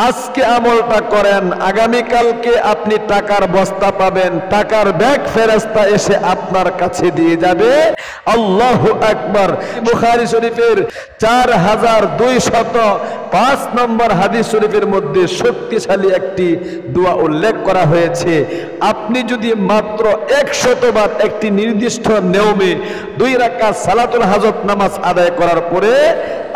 আজকে আমলটা করেন, আগামীকালকে আপনি টাকার বস্তা পাবেন, টাকার ব্যাগ ফেরেশতা এসে আপনার কাছে দিয়ে যাবে। আল্লাহু আকবার। বুখারী শরীফের 4205 নম্বর হাদিস শরীফের মধ্যে শক্তিশালী একটি দোয়া উল্লেখ করা হয়েছে। আপনি যদি মাত্র 100 বার একটি নির্দিষ্ট নিয়মে 2 রাকাত সালাতুল হাজত নামাজ আদায় করার পরে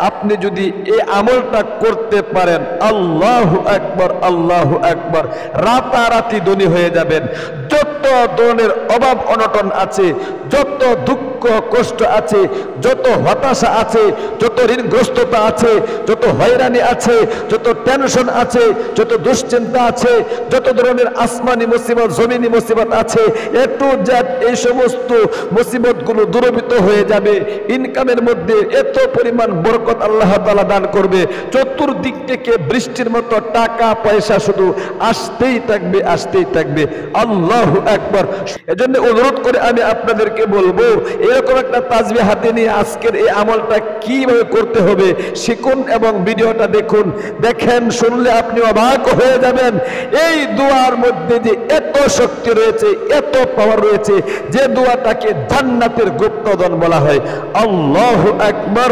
আপনি যদি এই আমলটা করতে পারেন, আল্লাহু আকবার, আল্লাহু আকবার, রাতারাতি ধনী হয়ে যাবেন। যত ধরনের অভাব অনটন আছে, যত দুঃখ কষ্ট আছে, যত হতাশা আছে, যত ঋণগ্রস্ততা আছে, যত হয়রানি আছে, যত টেনশন আছে, যত দুশ্চিন্তা আছে, যত ধরনের আসমানি মুসিবত, জমিনি মুসিবত আছে, একটু জেড এই সমস্ত মুসিবতগুলো দূরীভূত হয়ে যাবে। ইনকামের মধ্যে এত পরিমাণ বরকত আল্লাহ তাআলা দান করবে, চতুর্দিক থেকে বৃষ্টির মতো টাকা পয়সা শুধু আসতেই থাকবে, আসতেই থাকবে। আল্লাহু আকবার। এজন্য অনুরোধ করে আমি আপনাদেরকে বলবো, এরকম একটা তাসবিহ হাতে নিয়ে আজকের এই আমলটা কিভাবে করতে হবে শিখুন এবং ভিডিওটা দেখুন। দেখেন, শুনলে আপনি অবাক হয়ে যাবেন। এই দোয়ার মধ্যে যে এত শক্তি রয়েছে, এত পাওয়ার রয়েছে, যে দোয়াটাকে জান্নাতের গুপ্তধন বলা হয়। আল্লাহু আকবার।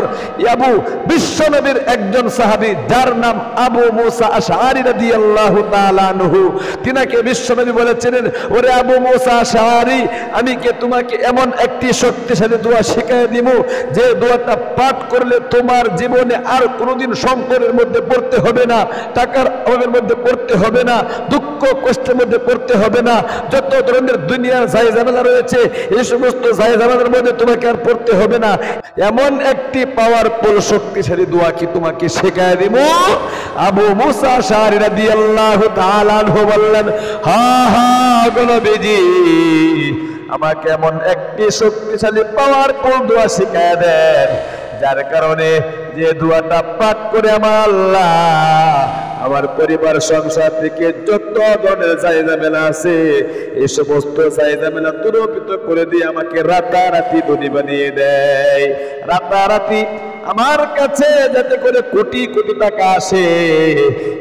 আবু বিশ্বনবীর একজন সাহাবী, যার নাম আবু মুসা আশআরী রাদিয়াল্লাহু তাআলা আনহু, তিনাকে বিশ্বনবী বলেছিলেন, ওরে আবু মুসা আশআরী, আমি কি তোমাকে এমন একটি শক্তিশালী দোয়া শিখিয়ে দিব যে দোয়াটা পাঠ করলে তোমার জীবনে আর কোনোদিন সংকটের মধ্যে পড়তে হবে না, টাকার অভাবের মধ্যে পড়তে হবে না, দুঃখ কষ্টের মধ্যে পড়তে হবে না, যত ধরনের দুনিয়ার জায়জামেলা রয়েছে এই সমস্ত জায়জামেলার মধ্যে তোমাকে আর পড়তে হবে না। এমন একটি পাওয়ারফুল শক্তিশালী দোয়া কি তোমাকে শেখায় দিব? আবু মুসা আশআরী রাদিয়াল্লাহু তাআলা আনহু বললেন, হ্যাঁ হ্যাঁ গো নবীজি, আমাকে এমন একটি শক্তিশালী পাওয়ারফুল দোয়া শিখায় দেন, যার কারণে যে দোয়াটা পাঠ করে আমার আল্লাহ আমার পরিবার সংসার থেকে যত ধরনের জায়জামেলা আছে এই সমস্ত জায়জামেলা দূরীভূত করে দিয়ে আমাকে রাতারাতি ধনী বানিয়ে দেয়। রাতারাতি আমার কাছে যাতে করে কোটি কোটি টাকা আসে,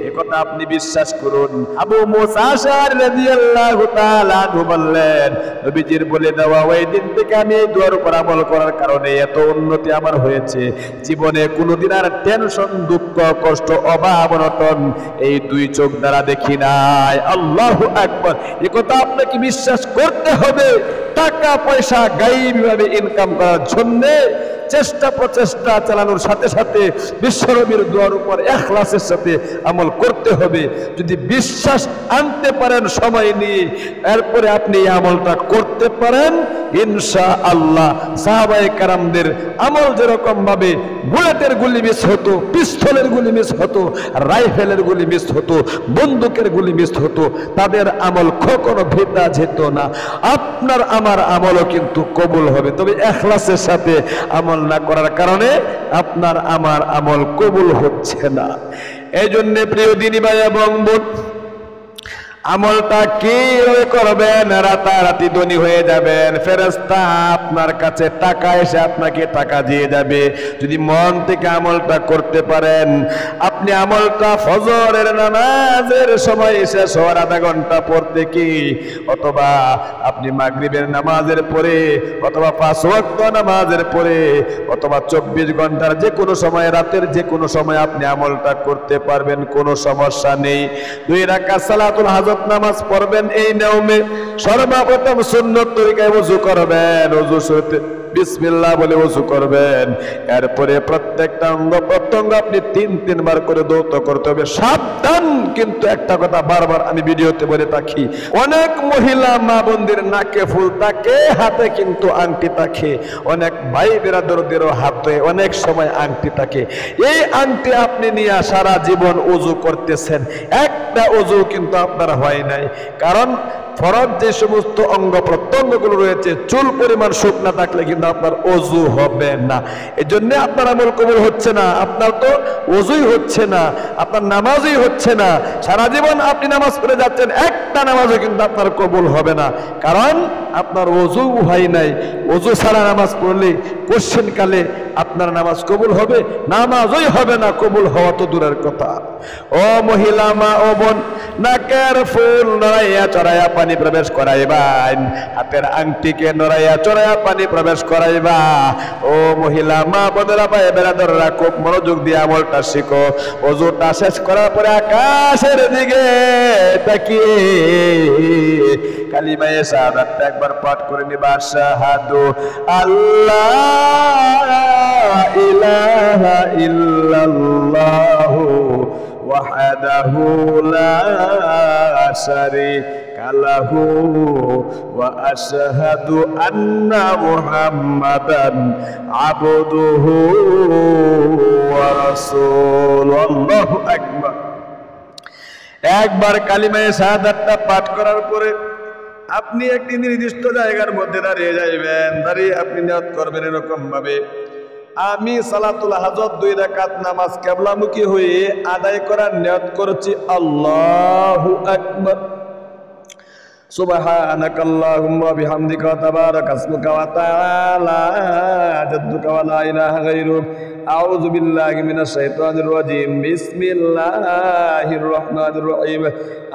একথা আপনি বিশ্বাস করুন। আবু মুসা আশআরী রাদিয়াল্লাহু তাআলা আনহু বললেন, নবীজির বলে দেওয়া ওই দিন থেকে আমি এই দোয়ার উপর আমল করার কারণে এত উন্নতি আমার হয়েছে। জীবনে কোনোদিন আর টেনশন, দুঃখ, কষ্ট, অভাব অনটন এই দুই চোখ দ্বারা দেখি নাই। আল্লাহু আকবার। একথা আপনাকে বিশ্বাস করতে হবে। টাকা পয়সা গায়েবীভাবে ইনকাম করার জন্য চেষ্টা প্রচেষ্টা চালানোর সাথে সাথে বিশ্বনবীর দোয়ার উপর ইখলাসের সাথে আমল করতে হবে। যদি বিশ্বাস আনতে পারেন সময় নিয়ে, এরপরে আপনি এই আমলটা করতে পারেন, ইনশাআল্লাহ সাহাবায়ে কেরামদের আমল যেরকম ভাবে বুলেটের গুলি মিস হতো, পিস্তলের গুলি মিস হতো, রাইফেলের গুলি মিস হতো, বন্দুকের গুলি মিস হতো, তাদের আমল কখনো ভেদা যেত না। আপনার আমার আমলও কিন্তু কবুল হবে, তবে ইখলাসের সাথে আমল না করার কারণে আপনার আমার আমল কবুল হচ্ছে না। এই জন্য প্রিয় দিনী ভাই এবং বোন, আমলটা কিভাবে করবেন? রাতারাতি ধনী হয়ে যাবেন, ফেরেশতা আপনার কাছে টাকা এসে আপনাকে টাকা দিয়ে যাবে। যদি মন থেকে আমলটা করতে পারেন, আপনি আমলটা ফজরের নামাজের সময় শেষ হওয়ার আধা ঘন্টা পর থেকে, অথবা আপনি মাগরিবের নামাজের পরে, অথবা 5 ওয়াক্ত নামাজের পরে, অথবা 24 ঘন্টার যে কোনো সময়, রাতের যে কোনো সময় আপনি আমলটা করতে পারবেন, কোনো সমস্যা নেই। 2 রাকাত সালাতুল হাজত নামাজ পড়বেন এই নিয়মে। সর্বপ্রথম সুন্নত তরিকায় ওযু করবেন, ওযু শুরুতে বিসমিল্লাহ বলে ওযু করবেন। এরপরে প্রত্যেকটা অঙ্গ প্রত্যঙ্গ আপনি 3 বার করে ধৌত করতে হবে। সাবধান, কিন্তু একটা কথা বারবার আমি ভিডিওতে বলে থাকি, অনেক মহিলা মা বোনদের নাকে ফুল থাকে, হাতে কিন্তু আংটি থাকে। অনেক ভাই বেরাদরদেরও হাতে অনেক সময় আংটি থাকে। এই আংটি আপনি নিয়ে সারা জীবন ওযু করতেছেন, একটা ওযু কিন্তু আপনার হয় নাই। কারণ ফরজ যে সমস্ত অঙ্গ প্রত্যঙ্গগুলো রয়েছে চুল পরিমাণ শুকনা থাকলে কিন্তু আপনার ওযু হবে না। এজন্য আপনার আমল কবুল হচ্ছে না, আপনার তো ওযুই হচ্ছে না, আপনার নামাজই হচ্ছে না। সারা জীবন আপনি নামাজ পড়ে যাচ্ছেন, একটা নামাজও কিন্তু আপনার কবুল হবে না, কারণ আপনার ওযু হয় নাই। ওযু ছাড়া নামাজ পড়লে কোশ্চেন কালে আপনার নামাজ কবুল হবে? নামাজই হবে না, কবুল হওয়া তো দূরের কথা। ও মহিলা মা ও বোন, নাকের ফুল নড়াইয়া চড়াইয়া পানি প্রবেশ করাইবা, হাতের আংটিকে নড়াইয়া চড়াইয়া পানি প্রবেশ করাইবা। ও মহিলা মা বোনেরা ভাই বেরাদররা, খুব মনোযোগ দিয়ে আমলটা শিখো। ওযুটা শেষ করার পরে আকাশের দিকে তাকিয়ে কালিমায়ে শাহাদাতটা একবার পাঠ করে নিবা। আশহাদু আল্লাহ ইলাহা ইল্লাল্লাহু ওয়াহদাহু লা শারীকা লাহু ওয়া আশহাদু আন্না মুহাম্মাদান আবদুহু ওয়া রাসূলুহু। আল্লাহু আকবার। একবার কালিমায়ে শাহাদাতটা পাঠ করার পরে আপনি একটি নির্দিষ্ট জায়গার মধ্যে দাঁড়িয়ে যাইবেন। দাঁড়িয়ে আপনি নিয়ত করবেন এরকম ভাবে, আমি সালাতুল হাজত 2 রাকাত নামাজ কিবলামুখী হয়ে আদায় করার নিয়ত করছি। আল্লাহু আকবার। সুবহানাকাল্লাহুম্মা ওয়া বিহামদিকা ওয়া তাবারাকা ইসমুকা ওয়া তাআলা জাদ্দুকা ওয়া লা ইলাহা গায়রুক। আউযু বিল্লাহি মিনাশ শাইতানির রাজীম। বিসমিল্লাহির রহমানির রহিম।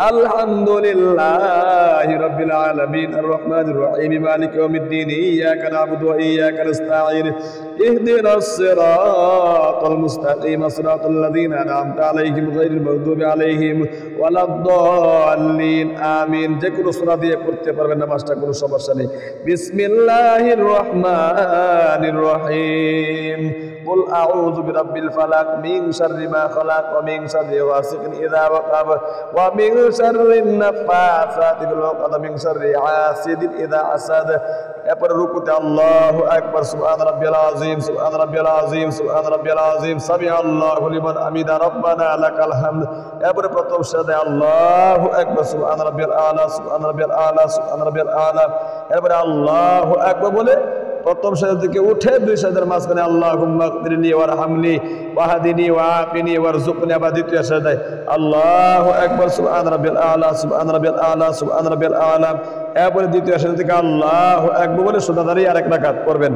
আলহামদুলিল্লাহি রাব্বিল আলামিন আর রহমানির রহিম মালিকি ইয়াউমিদ্দিন। ইয়্যাকা না'বুদু ওয়া ইয়্যাকা নাস্তাঈন। ইহদিনাস সিরাতাল মুস্তাকিম সিরাতাল লাযীনা আন'আমতা আলাইহিম গায়রিল মাগদুবি আলাইহিম ওয়ালাদ-দাল্লিন। আমিন। যে কোনো সূরা দিয়ে পড়তে পারবেন, নামাজটা কোনো সমস্যা নেই। বিসমিল্লাহির রহমানির রহিম। قل أعوذ برب الفلق من شر ما خلق ومن شر غاسق إذا وقب ومن شر النفاثات في العقد ومن شر حاسد إذا حسد। এরপরে রুকুতে আল্লাহু আকবার, সুবহান রাব্বিয়াল আযীম, সুবহান রাব্বিয়াল আযীম, সুবহান রাব্বিয়াল আযীম, সামি আল্লাহু লিমান হামিদা, রব্বানা লাকাল হামদ। এরপরে প্রথম সাজদায় আল্লাহু আকবার, সুবহান রাব্বিয়াল আলা, সুবহান রাব্বিয়াল আলা, সুবহান রাব্বিয়াল আলা। এরপরে আল্লাহু আকবার বলে প্রথম সাজদা থেকে উঠে 2 সাজদার মাঝখানে আল্লাহুম্মা গফিরলি ওয়ারহামনি ওয়াহদিনি ওয়াআফিনি ওয়ারযুকনি। আবার দ্বিতীয় সাজদায় আল্লাহু আকবার, সুবহান রাব্বিয়াল আলা, সুবহান রাব্বিয়াল আলা, সুবহান রাব্বিয়াল আলা। এরপরে দ্বিতীয় সাজদা থেকে আল্লাহু আকবার বলে সোজা দাঁড়িয়ে আরেক রাকাত পড়বেন।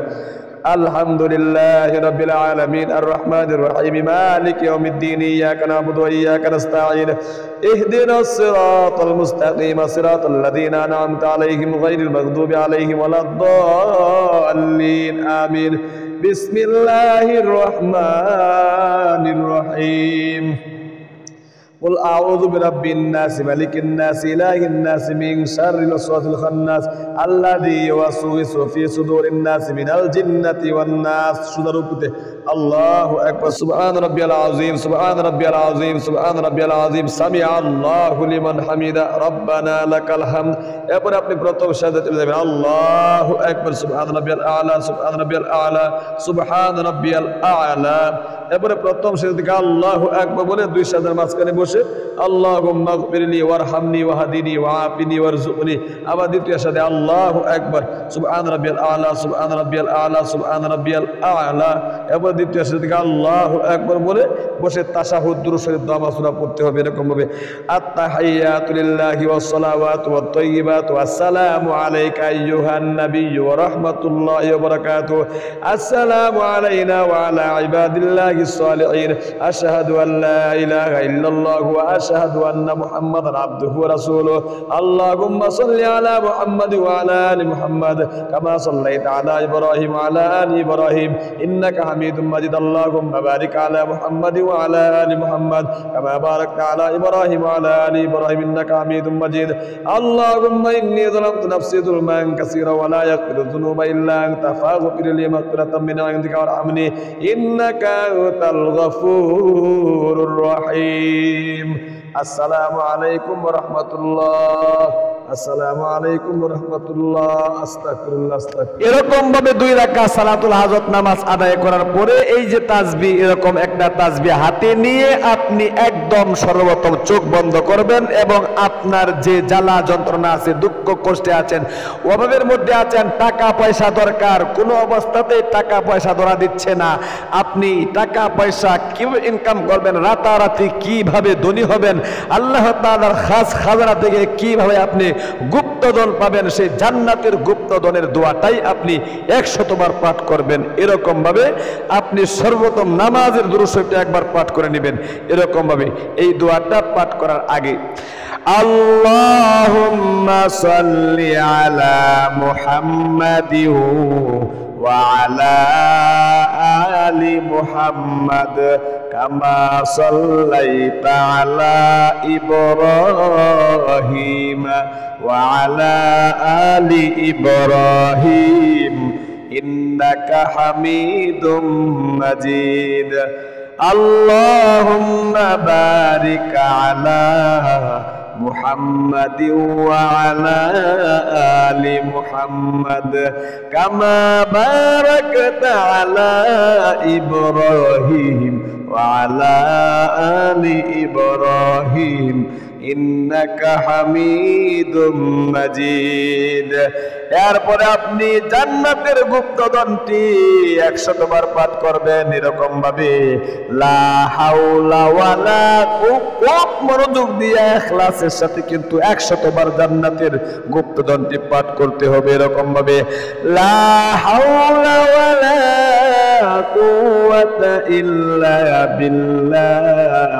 আলহামদুলিল্লাহি রাব্বিল আলামিন আর রহমানির রহিম মালিকি ইয়াউমিদ্দিন। ইয়্যাকা না'বুদু ওয়া ইয়্যাকা নাস্তাঈন। ইহদিনাস সিরাতাল মুস্তাকিম সিরাতাল লাযীনা আন'আমতা আলাইহিম গায়রিল মাগদুবি আলাইহিম ওয়ালাদ-দাল্লিন। আমিন। বিসমিল্লাহির রহমানির রহিম। قل أعوذ برب الناس ملك الناس إله الناس من شر الوسواس الخناس الذي يوسوس في صدور الناس من الجنة والناس। সুদারুকুতে আল্লাহু আকবার, সুবহান রাব্বিয়াল আযীম, সুবহান রাব্বিয়াল আযীম, সুবহান রাব্বিয়াল আযীম, সামি আল্লাহু লিমান হামিদা, রব্বানা লাকাল হামদ। এরপর আপনি প্রথম সাজদায় চলে যাবেন। আল্লাহু আকবার, সুবহান রাব্বিয়াল আলা, সুবহান রাব্বিয়াল আলা, সুবহান রাব্বিয়াল আলা। এরপরে প্রথম সাজদা থেকে আল্লাহু আকবার বলে 2 সাজদার মাঝখানে বসে আল্লাহুম্মা গফিরলি ওয়ারহামনি ওয়াহদিনি ওয়াআফিনি ওয়ারযুকনি। আবার দ্বিতীয় সাজদায় আল্লাহু আকবার, সুবহান রাব্বিয়াল আলা, সুবহান রাব্বিয়াল আলা, সুবহান রাব্বিয়াল আলা। এরপর দ্বিতীয় সাজদা থেকে আল্লাহু আকবার বলে বসে তাশাহুদ দুরূদ শরীফ দোয়া সুরা পড়তে হবে এরকম ভাবে। আত-তাহিয়াতু লিল্লাহি ওয়াস সালাওয়াতু ওয়াত তাইয়্যিবাতু আসসালামু আলাইকা আইয়ুহান নাবিয়্যু ওয়া রাহমাতুল্লাহি ওয়া বারাকাতুহু। আসসালামু আলাইনা ওয়া আলা ইবাদিল্লাহি الصالحين أشهد أن لا إله إلا الله وأشهد أن محمدا عبده ورسوله اللهم صل على محمد وعلى آل محمد كما صليت على إبراهيم وعلى آل إبراهيم إنك حميد مجيد اللهم بارك على محمد وعلى آل محمد كما باركت على إبراهيم وعلى آل إبراهيم إنك حميد مجيد اللهم إني ظلمت نفسي ظلما كثيرا ولا يغفر الذنوب إلا أنت فاغفر لي مغفرة من عندك وارحمني إنك أنت الغفور الرحيم। السلام عليكم ورحمة الله। আসসালামু আলাইকুম ওয়া রাহমাতুল্লাহ, আস্তাগফিরুল্লাহ, এরকম ভাবে 2 রাকাত সালাতুল হাজত নামাজ আদায় করার পরে এই যে তাসবিহ, এরকম একটা তাসবিহ হাতে নিয়ে আপনি একদম সর্বপ্রথম চোখ বন্ধ করবেন এবং আপনার যে জ্বালা যন্ত্রণা আছে, দুঃখ কষ্টে আছেন, অভাবের মধ্যে আছেন, টাকা পয়সা দরকার, কোনো অবস্থাতেই টাকা পয়সা ধরা দিচ্ছে না, আপনি টাকা পয়সা কিভাবে ইনকাম করবেন, রাতারাতি কিভাবে ধনী হবেন, আল্লাহ তাআলার খাস খাজানা থেকে কিভাবে আপনি গুপ্তধন পাবেন, সেই জান্নাতের গুপ্তধনের দোয়াটাই আপনি 100 বার পাঠ করবেন। এরকম ভাবে আপনি সর্বপ্রথম নামাজের দুরূদ শরীফটা একবার পাঠ করে নেবেন। এরকম ভাবে এই দোয়াটা পাঠ করার আগে আল্লাহুম্মা সাল্লি আলা মুহাম্মাদিন ওয়া আলা আলি মুহাম্মাদ কামা সাল্লাইতা আলা ইব্রাহিম ওয়া আলা আলি ইব্রাহিম ইন্নাকা হামিদুম মাজিদ। আল্লাহুম্মা বারিক আলা মুহাম্মাদ ওয়া আলা আলি মুহাম্মাদ কামা বারাকতা আলা ইব্রাহিম ওয়া আলা আলি ইব্রাহিম ইন্নাকা হামিদুম মাজিদ। এরপরে আপনি জান্নাতের গুপ্তধনটি 100 বার পাঠ করবেন এরকম ভাবে লা হাওলা ওয়ালা কুওয়াতা, মনোযোগ দিয়ে ইখলাসের সাথে কিন্তু 100 বার জান্নাতের গুপ্তধনটি পাঠ করতে হবে এরকম ভাবে লা হাওলা ওয়ালা কুওয়াতা ইল্লা বিল্লাহ,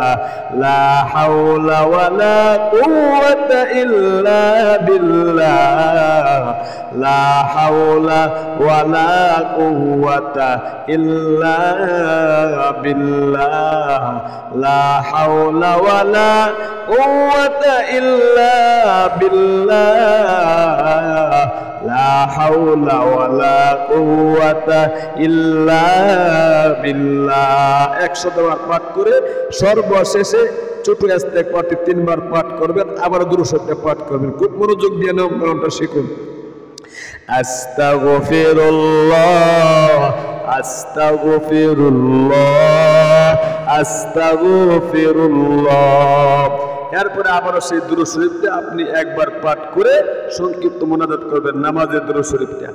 লা হাওলা ওয়ালা কুওয়াতা ইল্লা বিল্লাহ, লা হাওলা ওয়ালা কুওয়াতা ইল্লা বিল্লাহ, লা হাওলা ওয়ালা কুওয়াতা ইল্লা বিল্লাহ, লা হাওলা ওয়ালা কুওয়াতা ইল্লা বিল্লাহ। 100 বার পাঠ করে সর্বশেষে ছোট ইস্তেগফারটি 3 বার পাঠ করবেন, আবার দুরূদ শরীফ পাঠ করবেন। খুব মনোযোগ দিয়ে নামটা শিখুন। আস্তাগফিরুল্লাহ আস্তাগফিরুল্লাহ আস্তাগফিরুল্লাহ। এরপরে আবারও সেই দুরূদ শরীফটা আপনি একবার পাঠ করে সংক্ষিপ্ত মুনাজাত করবেন নামাজের দুরূদ শরীফটা।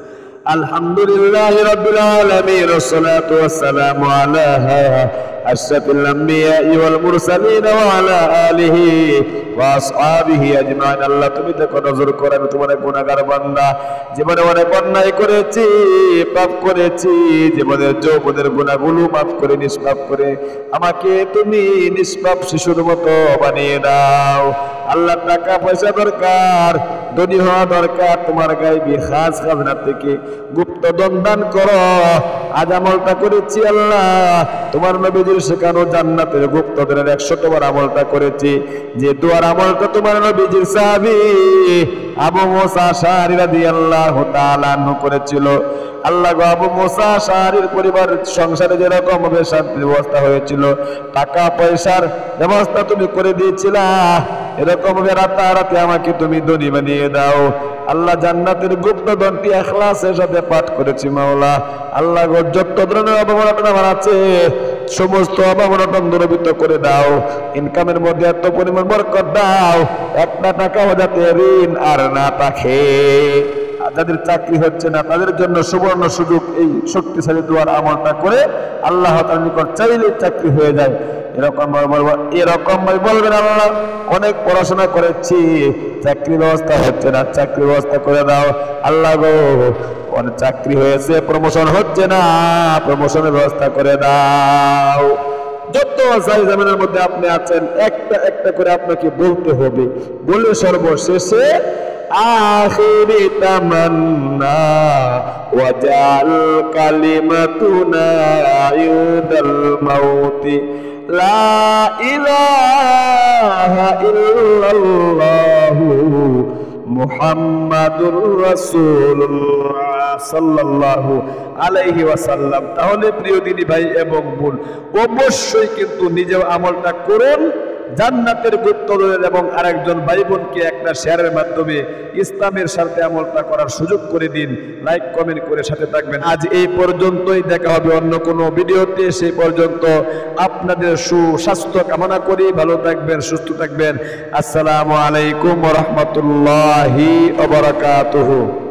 আলহামদুলিল্লাহি রাব্বিল আলামিন ওয়াস সালাতু ওয়াস সালামু আলা আশরাফিল আম্বিয়া ওয়াল মুরসালিন ওয়া আলা আলিহি ওয়া আসহাবিহি আজমাইন। আল্লাহ তুমি দেখো, নজর করে আমি তোমার গুনাহগার বান্দা, জীবনে অনেক অন্যায় করেছি, পাপ করেছি, জীবনের যৌবনের গুনাহগুলো মাফ করে নিষ্পাপ করে আমাকে তুমি নিষ্পাপ শিশুর মতো বানিয়ে দাও। আল্লাহ টাকা পয়সা দরকার, ধনী হওয়া দরকার, তোমার গায়বী খাস খাজনা থেকে গুপ্তধন দান করো। আজ আমলটা করেছি আল্লাহ তোমার নবীজির শেখানো জান্নাতের গুপ্তধনের 100 বার আমলটা করেছি, যে দোয়ার আমলটা তোমার নবীজির সাহাবী আবু মুসা আশআরী রাদিয়াল্লাহু তাআলা আনহু করেছিল। আল্লাহ গো, আবু মুসা আশআরীর পরিবার সংসারে যেরকম ভাবে শান্তির ব্যবস্থা হয়েছিল, টাকা পয়সার ব্যবস্থা তুমি করে দিয়েছিলা, এরকম ভাবে রাতারাতি আমাকে তুমি ধনী বানিয়ে দাও। আল্লাহ জান্নাতের গুপ্তধনটি ইখলাসের সাথে পাঠ করেছি মাওলা। আল্লাহ গো, যত ধরনের অভাব-অনটন আমার আছে সমস্ত অভাব-অনটন দূরীভূত করে দাও। ইনকামের মধ্যে এত পরিমাণ বরকত দাও, একটা টাকাও যাতে ঋণ আর না থাকে। যাদের চাকরি হচ্ছে না তাদের জন্য সুবর্ণ সুযোগ, এই শক্তিশালী দোয়ার আমলটা করে আল্লাহ তাআলার নিকট চাইলে চাকরি হয়ে যায়। এরকম ভাবে বলবেন আল্লাহ অনেক পড়াশোনা করেছি, চাকরির ব্যবস্থা হচ্ছে না, চাকরির ব্যবস্থা করে দাও। আল্লাহ গো, অনেক চাকরি হয়েছে, প্রমোশন হচ্ছে না, প্রমোশনের ব্যবস্থা করে দাও। যত জামিনের মধ্যে আপনি আছেন একটা একটা করে আপনাকে বলতে হবে, বলে সর্বশেষে আখিরি তামান্না ওয়াজাল কালিমাতুনা ইউদাল মাউতি লা ইলাহা ইল্লাল্লাহু মুহাম্মাদুর রাসূলুল্লাহ সাল্লাল্লাহু আলাইহি ওয়াসাল্লাম। তাহলে প্রিয় দিনী ভাই এবং বোন, অবশ্যই কিন্তু নিজেও আমলটা করুন জান্নাতের গুপ্ত দলিল এবং আরেকজন ভাই বোনকে একটা শেয়ারের মাধ্যমে ইসলামের সাথে আমলটা করার সুযোগ করে দিন। লাইক কমেন্ট করে সাথে থাকবেন। আজ এই পর্যন্তই, দেখা হবে অন্য কোনো ভিডিওতে। সেই পর্যন্ত আপনাদের সুস্বাস্থ্য কামনা করি। ভালো থাকবেন, সুস্থ থাকবেন। আসসালামু আলাইকুম ওয়া রাহমাতুল্লাহি ওয়া বারাকাতুহু।